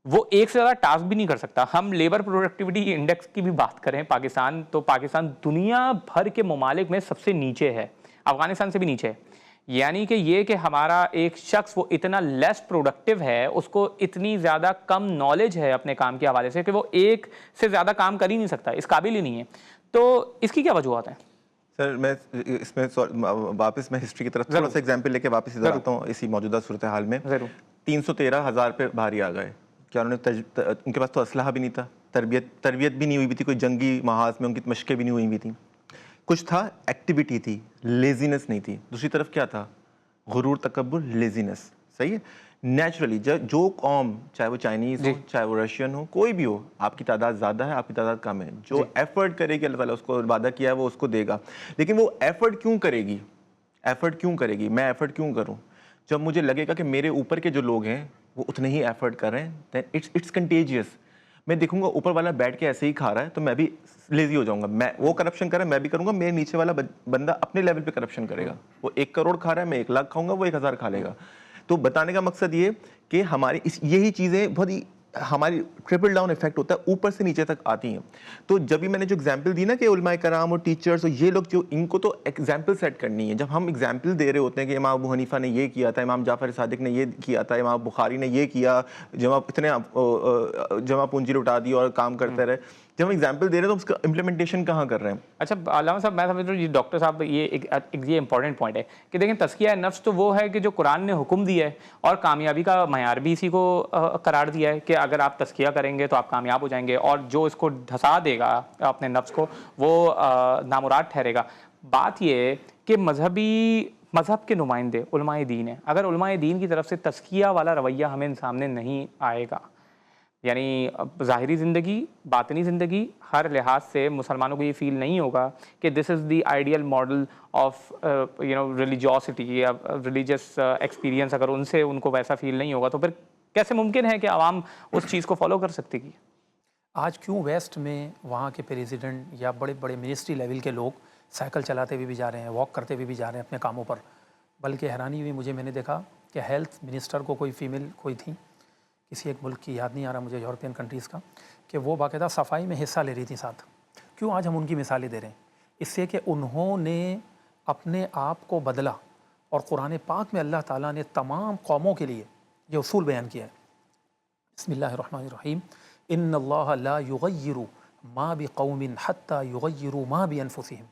وہ ایک سے زیادہ ٹاسک بھی نہیں کر سکتا. ہم لیبر پروڈکٹیوٹی انڈیکس کی بھی بات کریں پاکستان, تو پاکستان دنیا بھر کے ممالک میں سب سے نیچے ہے, افغانستان سے بھی نیچے ہے. یعنی کہ یہ کہ ہمارا ایک شخص وہ اتنا لیس پروڈکٹیو ہے, اس کو اتنی زیادہ کم نالج ہے اپنے کام کے حوالے سے کہ وہ ایک سے زیادہ کام کر ہی نہیں سکتا, اس قابل ہی نہیں ہے. تو اس کی کیا وجوہات ہیں؟ سر میں اس میں واپس میں ہسٹری کی طرف تھوڑا سا ایگزامپل لے کے واپس ادھر آتا ہوں. اسی موجودہ صورتحال میں 313,000 پہ بھاری آ گئے. کیا انہوں نے ان کے پاس تو اسلحہ بھی نہیں تھا, تربیت بھی نہیں ہوئی تھی, کوئی جنگی محاذ میں ان کی مشقیں بھی نہیں ہوئی تھیں. کچھ تھا, ایکٹیویٹی تھی, لیزینس نہیں تھی. دوسری طرف کیا تھا, غرور, تکبر, لیزینس. صحیح ہے. نیچرلی جو قوم, چاہے وہ چائنیز ہو, چاہے وہ رشین ہو, کوئی بھی ہو, آپ کی تعداد زیادہ ہے, آپ کی تعداد کم ہے, جو ایفرٹ کرے گی اللہ تعالیٰ اس کو وعدہ کیا ہے وہ اس کو دے گا. لیکن وہ ایفرٹ کیوں کرے گی, میں ایفرٹ کیوں کروں جب مجھے لگے گا کہ میرے اوپر کے جو لوگ ہیں وہ اتنے ہی ایفرٹ کر رہے ہیں, دین اٹس کنٹیجیس. میں دیکھوں گا اوپر والا بیٹھ کے ایسے ہی کھا رہا ہے تو میں بھی لیزی ہو جاؤں گا. میں وہ کرپشن کر رہا ہے میں بھی کروں گا, میرے نیچے والا بندہ اپنے لیول پہ کرپشن کرے گا. وہ 1 کروڑ کھا رہا ہے, میں 1 لاکھ کھاؤں گا, وہ 1000 کھا لے گا. تو بتانے کا مقصد یہ کہ ہماری یہی چیزیں بہت ہی ہماری ٹرپل ڈاؤن افیکٹ ہوتا ہے, اوپر سے نیچے تک آتی ہیں. تو جب بھی میں نے جو ایگزامپل دی نا کہ علماء کرام اور ٹیچرز اور یہ لوگ جو ان کو تو ایگزامپل سیٹ کرنی ہے. جب ہم ایگزامپل دے رہے ہوتے ہیں کہ امام ابو حنیفہ نے یہ کیا تھا, امام جعفر صادق نے یہ کیا تھا, امام بخاری نے یہ کیا, جمع پونجی لٹا دی اور کام کرتے رہے, جب ہم ایگزامپل دے رہے ہیں تو اس کا امپلیمنٹیشن کہاں کر رہے ہیں؟ اچھا علامہ صاحب, میں سمجھ رہا ہوں ڈاکٹر صاحب یہ امپورٹنٹ پوائنٹ ہے کہ دیکھیں تزکیہ نفس تو وہ ہے کہ جو قرآن نے حکم دیا ہے اور کامیابی کا معیار بھی اسی کو قرار دیا ہے کہ اگر آپ تزکیہ کریں گے تو آپ کامیاب ہو جائیں گے, اور جو اس کو دھسا دے گا اپنے نفس کو وہ نامراد ٹھہرے گا. بات یہ ہے کہ مذہب کے نمائندے علماء دین ہیں, اگر علماء دین کی طرف سے تزکیہ والا رویہ ہمیں سامنے نہیں آئے گا, یعنی ظاہری زندگی, باطنی زندگی, ہر لحاظ سے مسلمانوں کو یہ فیل نہیں ہوگا کہ this is the ideal model of religiosity یا ریلیجیس ایکسپیرینس, اگر ان کو ویسا فیل نہیں ہوگا تو پھر کیسے ممکن ہے کہ عوام اس چیز کو فالو کر سکتے گی؟ آج کیوں ویسٹ میں وہاں کے پریزیڈنٹ یا بڑے بڑے منسٹری لیول کے لوگ سائیکل چلاتے ہوئے بھی جا رہے ہیں, واک کرتے ہوئے بھی جا رہے ہیں اپنے کاموں پر؟ بلکہ حیرانی ہوئی میں نے دیکھا کہ ہیلتھ منسٹر کو کوئی فیمیل کوئی تھی, کسی ایک ملک کی, یاد نہیں آ رہا مجھے, یورپین کنٹریز کا, کہ وہ باقاعدہ صفائی میں حصہ لے رہی تھی ساتھ. کیوں آج ہم ان کی مثالیں دے رہے ہیں؟ اس سے کہ انہوں نے اپنے آپ کو بدلا, اور قرآن پاک میں اللہ تعالیٰ نے تمام قوموں کے لیے یہ اصول بیان کیا ہے. بسم اللہ الرحمن الرحیم, ان اللہ لا یغیر ما بقوم حتی یغیروا ما بانفسہم,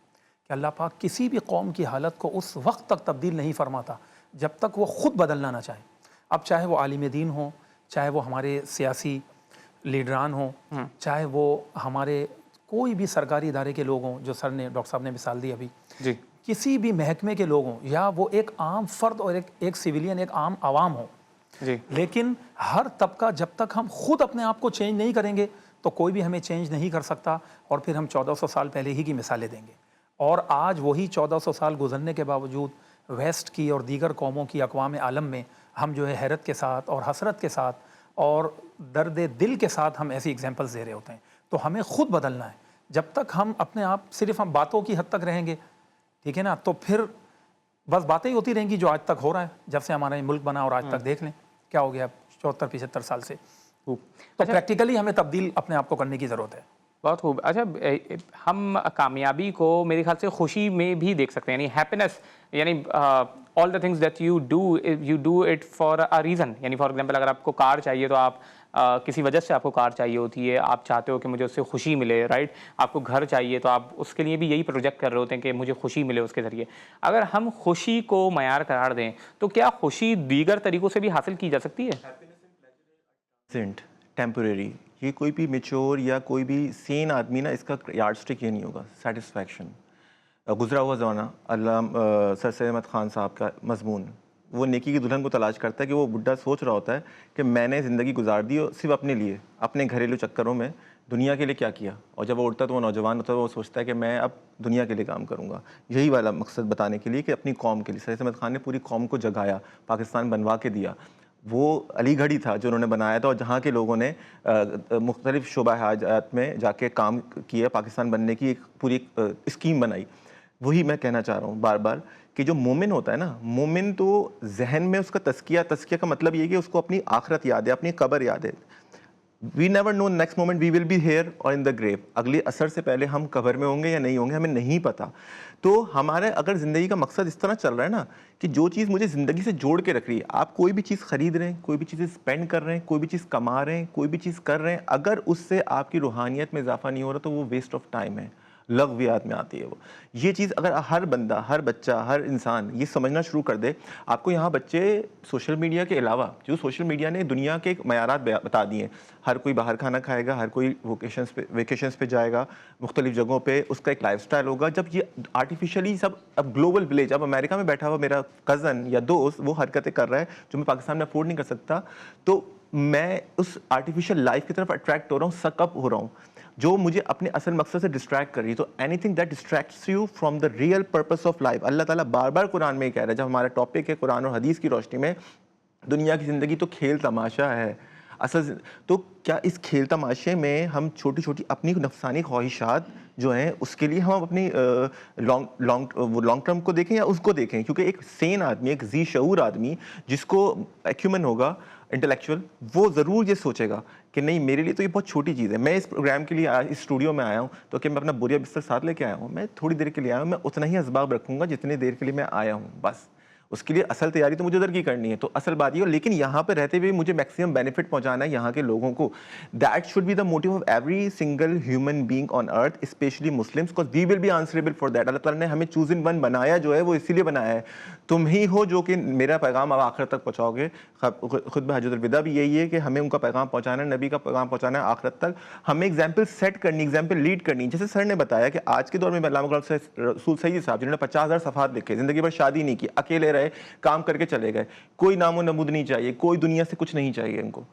کہ اللہ پاک کسی بھی قوم کی حالت کو اس وقت تک تبدیل نہیں فرماتا جب تک وہ خود بدلنا نہ چاہیں. اب چاہے وہ عالم دین ہوں, چاہے وہ ہمارے سیاسی لیڈران ہوں, چاہے وہ ہمارے کوئی بھی سرکاری ادارے کے لوگ ہوں, جو سر نے ڈاکٹر صاحب نے مثال دی ابھی, جی, کسی بھی محکمے کے لوگ ہوں, یا وہ ایک عام فرد اور ایک سویلین, ایک عام عوام ہوں, جی, لیکن ہر طبقہ جب تک ہم خود اپنے آپ کو چینج نہیں کریں گے تو کوئی بھی ہمیں چینج نہیں کر سکتا. اور پھر ہم 1400 سال پہلے ہی کی مثالیں دیں گے, اور آج وہی 1400 سال گزرنے کے باوجود ویسٹ کی اور دیگر قوموں کی اقوام عالم میں ہم جو ہے حیرت کے ساتھ اور حسرت کے ساتھ اور درد دل کے ساتھ ہم ایسی ایگزامپلس دے رہے ہوتے ہیں. تو ہمیں خود بدلنا ہے. جب تک ہم اپنے آپ صرف ہم باتوں کی حد تک رہیں گے، ٹھیک ہے نا، تو پھر بس باتیں ہی ہوتی رہیں گی جو آج تک ہو رہا ہے، جب سے ہمارا یہ ملک بنا اور آج تک دیکھ لیں کیا ہو گیا 74-75 سال سے. تو پریکٹیکلی ہمیں تبدیل اپنے آپ کو کرنے کی ضرورت ہے. بہت خوب. اچھا ہم کامیابی کو میرے خیال سے خوشی میں بھی دیکھ سکتے ہیں، یعنی ہیپینس، یعنی all the things that you do it for a reason. یعنی فار ایگزامپل اگر آپ کو کار چاہیے تو آپ کسی وجہ سے آپ کو کار چاہیے ہوتی ہے، آپ چاہتے ہو کہ مجھے اس سے خوشی ملے، رائٹ. آپ کو گھر چاہیے تو آپ اس کے لیے بھی یہی پروجیکٹ کر رہے ہوتے ہیں کہ مجھے خوشی ملے اس کے ذریعے. اگر ہم خوشی کو معیار قرار دیں تو کیا خوشی دیگر طریقوں سے بھی حاصل کی جا سکتی ہے؟ ٹیمپریری. یہ کوئی بھی میچور یا کوئی بھی سین آدمی نا، اس کا یارڈ اسٹک یہ نہیں ہوگا سیٹسفیکشن. گزرا ہوا زمانہ علامہ سر سید احمد خان صاحب کا مضمون، وہ نیکی کی دلہن کو تلاش کرتا ہے کہ وہ بڈھا سوچ رہا ہوتا ہے کہ میں نے زندگی گزار دی صرف اپنے لیے، اپنے گھریلو چکروں میں، دنیا کے لیے کیا کیا. اور جب وہ اٹھتا ہے تو وہ نوجوان ہوتا ہے، وہ سوچتا ہے کہ میں اب دنیا کے لیے کام کروں گا. یہی والا مقصد بتانے کے لیے کہ اپنی قوم کے لیے سر سید احمد خان نے پوری قوم کو جگایا، پاکستان بنوا کے دیا. وہ علی گڑھ ہی تھا جو انہوں نے بنایا تھا، اور جہاں کے لوگوں نے مختلف شعبہ حاجات میں جا کے کام کیا، پاکستان بننے کی ایک پوری اسکیم بنائی. وہی میں کہنا چاہ رہا ہوں بار بار کہ جو مومن ہوتا ہے نا، مومن تو ذہن میں اس کا تزکیہ کا مطلب یہ ہے کہ اس کو اپنی آخرت یاد ہے، اپنی قبر یاد ہے. We never know next moment we will be here اور ان دا گریو. اگلے اثر سے پہلے ہم قبر میں ہوں گے یا نہیں ہوں گے ہمیں نہیں پتہ. تو ہمارے اگر زندگی کا مقصد اس طرح چل رہا ہے نا کہ جو چیز مجھے زندگی سے جوڑ کے رکھ رہی ہے، آپ کوئی بھی چیز خرید رہے ہیں، کوئی بھی چیز اسپینڈ کر رہے ہیں، کوئی بھی چیز کما رہے ہیں، کوئی بھی چیز کر رہے ہیں، اگر اس سے آپ کی روحانیت میں اضافہ نہیں ہو رہا تو وہ ویسٹ آف ٹائم ہے، لغویات میں آتی ہے وہ. یہ چیز اگر ہر بندہ، ہر بچہ، ہر انسان یہ سمجھنا شروع کر دے. آپ کو یہاں بچے سوشل میڈیا کے علاوہ، جو سوشل میڈیا نے دنیا کے معیارات بتا دیے ہیں، ہر کوئی باہر کھانا کھائے گا، ہر کوئی ویکیشنز پہ جائے گا مختلف جگہوں پہ، اس کا ایک لائف سٹائل ہوگا. جب یہ آرٹیفیشلی سب اب گلوبل ولیج، اب امریکہ میں بیٹھا ہوا میرا کزن یا دوست وہ حرکتیں کر رہا ہے جو میں پاکستان میں افورڈ نہیں کر سکتا، تو میں اس آرٹیفیشل لائف کی طرف اٹریکٹ ہو رہا ہوں، سک اپ ہو رہا ہوں، جو مجھے اپنے اصل مقصد سے ڈسٹریکٹ کر رہی ہے. تو anything that distracts you from the real purpose of life. Allah تعالیٰ بار بار قرآن میں یہ کہہ رہا ہے، جب ہمارا ٹاپک ہے قرآن اور حدیث کی روشنی میں، دنیا کی زندگی تو کھیل تماشا ہے اصل. تو کیا اس کھیل تماشے میں ہم چھوٹی چھوٹی اپنی نفسانی خواہشات جو ہیں اس کے لیے ہم اپنی لانگ ٹرم کو دیکھیں یا اس کو دیکھیں؟ کیونکہ ایک سین آدمی، ایک ذی شعور آدمی جس کو ایکیومن ہوگا، انٹلیکچوئل، وہ ضرور یہ سوچے گا کہ نہیں میرے لیے تو یہ بہت چھوٹی چیز ہے. میں اس پروگرام کے لیے اس اسٹوڈیو میں آیا ہوں تو کہ میں اپنا بوریا بستر ساتھ لے کے آیا ہوں؟ میں تھوڑی دیر کے لیے آیا ہوں، میں اتنا ہی اسباب رکھوں گا جتنی دیر کے لیے میں آیا ہوں. بس اس کے لیے اصل تیاری تو مجھے ادھر کی کرنی ہے. تو اصل بات یہ ہو، لیکن یہاں پہ رہتے ہوئے مجھے میکسیمم بینیفٹ پہنچانا ہے یہاں کے لوگوں کو. That should be the motive of every single human being on earth, especially Muslims, because we will be answerable for that. Allah تعالیٰ نے ہمیں چوزن ون بنایا جو ہے وہ اسی لیے بنایا ہے. تم ہی ہو جو کہ میرا پیغام اب آخرت تک پہنچاؤ گے. خطبہ حجۃ الوداع بھی یہی ہے کہ ہمیں ان کا پیغام پہنچانا ہے، نبی کا پیغام پہنچانا ہے آخرت تک. ہمیں ایگزامپل سیٹ کرنی، ایگزامپل لیڈ کرنی. جیسے سر نے بتایا کہ آج کے دور میں علامہ رسول سید صاحب جنہوں نے 50,000 صفحات لکھے، زندگی بھر شادی نہیں کی، اکیلے رہے، کام کر کے چلے گئے، کوئی نام و نمود نہیں چاہیے، کوئی دنیا سے کچھ نہیں چاہیے ان کو.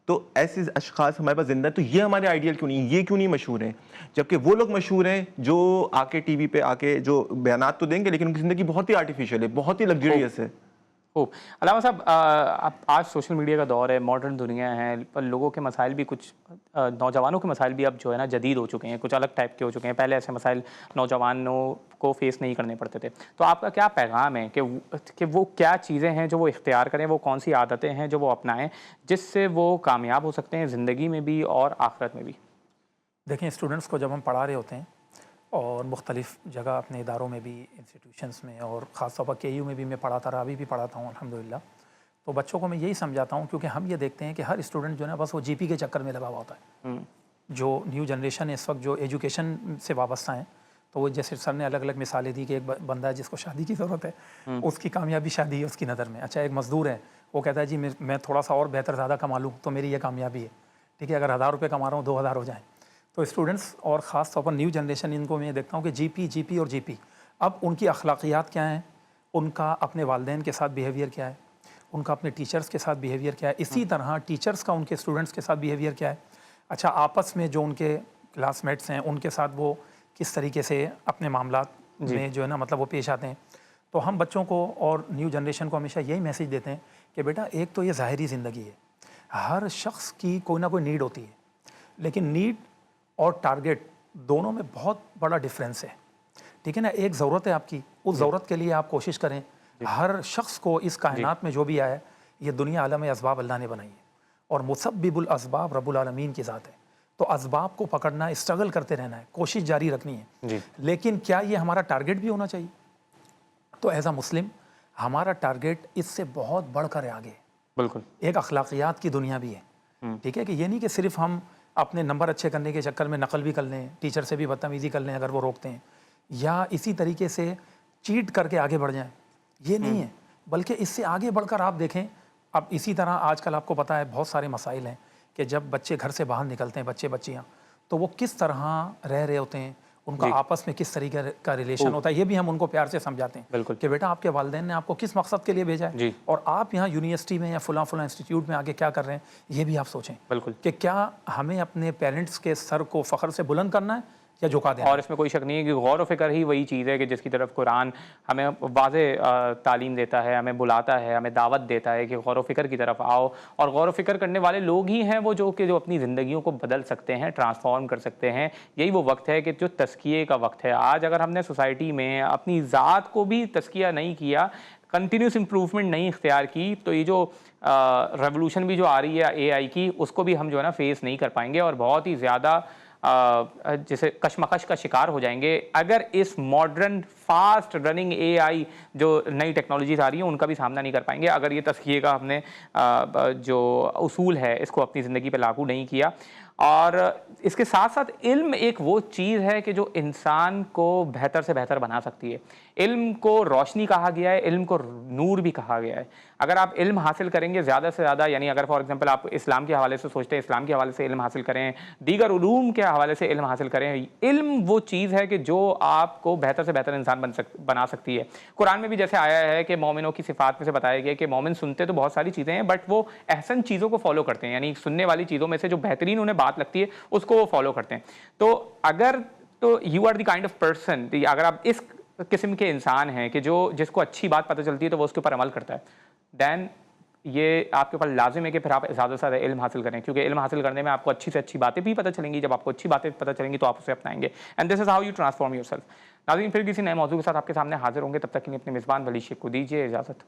تو ایسے اشخاص ہمارے پاس زندہ ہیں. تو یہ ہمارے آئیڈیل کیوں نہیں، یہ کیوں نہیں مشہور ہیں؟ جبکہ وہ لوگ مشہور ہیں جو آ کے ٹی وی پہ آ کے جو بیانات تو دیں گے لیکن ان کی زندگی بہت ہی آرٹیفیشیل ہے، بہت ہی لگژریس ہے. خوب. علامہ صاحب، آج سوشل میڈیا کا دور ہے، ماڈرن دنیا ہے، پر لوگوں کے مسائل بھی کچھ نوجوانوں کے مسائل بھی اب جو ہے نا جدید ہو چکے ہیں، کچھ الگ ٹائپ کے ہو چکے ہیں. پہلے ایسے مسائل نوجوانوں کو فیس نہیں کرنے پڑتے تھے. تو آپ کا کیا پیغام ہے کہ وہ کیا چیزیں ہیں جو وہ اختیار کریں، وہ کون سی عادتیں ہیں جو وہ اپنائیں جس سے وہ کامیاب ہو سکتے ہیں زندگی میں بھی اور آخرت میں بھی؟ دیکھیں، اسٹوڈنٹس کو جب ہم پڑھا رہے ہوتے ہیں اور مختلف جگہ اپنے اداروں میں بھی، انسٹیٹیوشنس میں، اور خاص طور پر کے یو میں بھی میں پڑھاتا رہا، ابھی بھی پڑھاتا ہوں الحمدللہ. تو بچوں کو میں یہی سمجھاتا ہوں، کیونکہ ہم یہ دیکھتے ہیں کہ ہر اسٹوڈنٹ جو ہے نا بس وہ جی پی کے چکر میں لگا ہوا ہوتا ہے. جو نیو جنریشن ہے اس وقت جو ایجوکیشن سے وابستہ ہیں، تو وہ جیسے سر نے الگ الگ مثالیں دی کہ ایک بندہ ہے جس کو شادی کی ضرورت ہے، اس کی کامیابی شادی ہے اس کی نظر میں. اچھا، ایک مزدور ہے، وہ کہتا ہے جی میں تھوڑا سا اور بہتر زیادہ کما لوں تو میری یہ کامیابی ہے. ٹھیک ہے، اگر 1,000 روپے کما رہا ہوں 2,000 ہو جائیں. تو اسٹوڈنٹس اور خاص طور پر نیو جنریشن، ان کو میں دیکھتا ہوں کہ جی پی اور جی پی. اب ان کی اخلاقیات کیا ہیں، ان کا اپنے والدین کے ساتھ بیہیویئر کیا ہے، ان کا اپنے ٹیچرز کے ساتھ بیہیویئر کیا ہے، اسی طرح ٹیچرز کا ان کے اسٹوڈنٹس کے ساتھ بیہیویئر کیا ہے. اچھا، آپس میں جو ان کے کلاس میٹس ہیں ان کے ساتھ وہ کس طریقے سے اپنے معاملات میں جو ہے نا مطلب وہ پیش آتے ہیں. تو ہم بچوں کو اور نیو جنریشن کو ہمیشہ یہی میسیج دیتے ہیں کہ بیٹا ایک تو یہ ظاہری زندگی ہے، ہر شخص کی کوئی نہ کوئی نیڈ ہوتی ہے، لیکن نیڈ اور ٹارگٹ دونوں میں بہت بڑا ڈفرینس ہے، ٹھیک ہے نا. ایک ضرورت ہے آپ کی، اس ضرورت کے لیے آپ کوشش کریں. ہر شخص کو اس کائنات میں جو بھی آیا ہے یہ دنیا عالم اسباب اللہ نے بنائی ہے، اور مسبب الاسباب رب العالمین کی ذات ہے. تو اسباب کو پکڑنا ہے، اسٹرگل کرتے رہنا ہے، کوشش جاری رکھنی ہے. لیکن کیا یہ ہمارا ٹارگیٹ بھی ہونا چاہیے؟ تو ایز اے مسلم ہمارا ٹارگیٹ اس سے بہت بڑھ کر ہے آگے. بالکل. ایک اخلاقیات کی دنیا بھی ہے، ٹھیک ہے، کہ یہ نہیں کہ صرف ہم اپنے نمبر اچھے کرنے کے چکر میں نقل بھی کر لیں، ٹیچر سے بھی بدتمیزی کر لیں اگر وہ روکتے ہیں، یا اسی طریقے سے چیٹ کر کے آگے بڑھ جائیں. یہ نہیں ہے، بلکہ اس سے آگے بڑھ کر آپ دیکھیں. اب اسی طرح آج کل آپ کو پتہ ہے بہت سارے مسائل ہیں کہ جب بچے گھر سے باہر نکلتے ہیں، بچے بچیاں، تو وہ کس طرح رہ رہے ہوتے ہیں، ان کا آپس میں کس طریقے کا ریلیشن ہوتا ہے. یہ بھی ہم ان کو پیار سے سمجھاتے ہیں کہ بیٹا آپ کے والدین نے آپ کو کس مقصد کے لیے بھیجا ہے، اور آپ یہاں یونیورسٹی میں یا فلاں انسٹیٹیوٹ میں آگے کیا کر رہے ہیں. یہ بھی آپ سوچیں کہ کیا ہمیں اپنے پیرنٹس کے سر کو فخر سے بلند کرنا ہے یا جھکا دینا. اور اس میں کوئی شک نہیں ہے کہ غور و فکر ہی وہی چیز ہے کہ جس کی طرف قرآن ہمیں واضح تعلیم دیتا ہے، ہمیں بلاتا ہے، ہمیں دعوت دیتا ہے کہ غور و فکر کی طرف آؤ. اور غور و فکر کرنے والے لوگ ہی ہیں وہ جو اپنی زندگیوں کو بدل سکتے ہیں، ٹرانسفارم کر سکتے ہیں. یہی وہ وقت ہے کہ جو تزکیے کا وقت ہے. آج اگر ہم نے سوسائٹی میں اپنی ذات کو بھی تزکیہ نہیں کیا، کنٹینیوس امپروومنٹ نہیں اختیار کی، تو یہ جو ریولوشن بھی جو آ رہی ہے اے آئی کی، اس کو بھی ہم جو ہے نا فیس نہیں کر پائیں گے، اور بہت ہی زیادہ جیسے کشمکش کا شکار ہو جائیں گے اگر اس ماڈرن فاسٹ رننگ اے آئی جو نئی ٹیکنالوجیز آ رہی ہیں ان کا بھی سامنا نہیں کر پائیں گے اگر یہ تزکیے کا ہم نے جو اصول ہے اس کو اپنی زندگی پہ لاگو نہیں کیا. اور اس کے ساتھ ساتھ علم ایک وہ چیز ہے کہ جو انسان کو بہتر سے بہتر بنا سکتی ہے. علم کو روشنی کہا گیا ہے، علم کو نور بھی کہا گیا ہے. اگر آپ علم حاصل کریں گے زیادہ سے زیادہ، یعنی اگر فار ایگزامپل آپ اسلام کے حوالے سے سوچتے ہیں، اسلام کے حوالے سے علم حاصل کریں، دیگر علوم کے حوالے سے علم حاصل کریں، علم وہ چیز ہے کہ جو آپ کو بہتر سے بہتر انسان بنا سکتی ہے. قرآن میں بھی جیسے آیا ہے کہ مومنوں کی صفات میں سے بتایا گیا کہ مومن سنتے تو بہت ساری چیزیں ہیں بٹ وہ احسن چیزوں کو فالو کرتے ہیں، یعنی سننے والی چیزوں میں سے جو بہترین انہیں بات لگتی ہے اس کو وہ فالو کرتے ہیں. تو اگر تو you are the kind of person, اگر آپ اس قسم کے انسان ہیں کہ جس کو اچھی بات پتہ چلتی ہے تو وہ اس کے اوپر عمل کرتا ہے، دین یہ آپ کے اوپر لازم ہے کہ پھر آپ زیادہ سے زیادہ علم حاصل کریں، کیونکہ علم حاصل کرنے میں آپ کو اچھی سے اچھی باتیں بھی پتہ چلیں گی. جب آپ کو اچھی باتیں پتہ چلیں گی تو آپ اسے اپنائیں گے. And this is how you transform your self. ناظرین پھر کسی نئے موضوع کے ساتھ آپ کے سامنے حاضر ہوں گے، تب تک کے لیے اپنے میزبان ولی شیخ کو دیجیے اجازت.